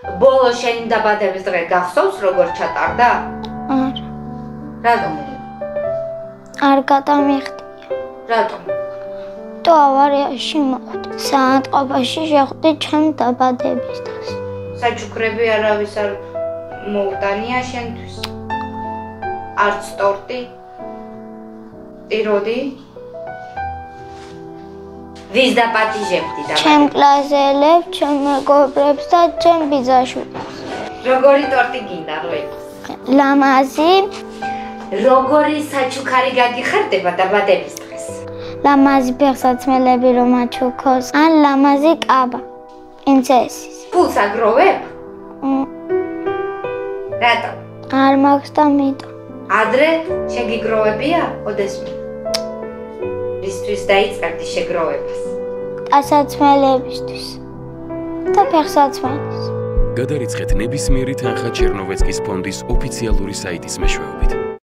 ბოლო შენი დაბადების დღე გახსოვს როგორ ჩატარდა? არა. რატომ? არ გადამიხდია. რატომ? თუ ავარიაში მოხვდი. საათყოფაში შეხვდი ჩემ დაბადების დღეს. საჩუქრები არავის არ მოუტანია შენთვის? არც ტორტი? ტიროდი? ვის დაპატიჟებდი დაბადებას? ჩემ კლასელებს, ჩემ მეგობრებს და ჩემ ბიძაშვილებს. როგორი ტორტი გინდა რო იყოს? ლამაზი, როგორი საჩუქარი გაგიხარდება დაბადების დღეს? ლამაზი ფეხსაცმელები რომ აჩუქოს, ან ლამაზი კაბა, პრინცესის. ფულს აგროვებ? რატომ? არ მაქვს და მიტო. ადრე შეგიგროვებია? ოდესმე? რისთვის დაიწყებდი შეგროვებას? ტანსაცმელებისთვის და ფეხსაცმელის. გადარიცხეთ ნებისმიერი თანხა ჩერნოვეცკის ფონდის ოფიციალური საიტის მეშვეობით.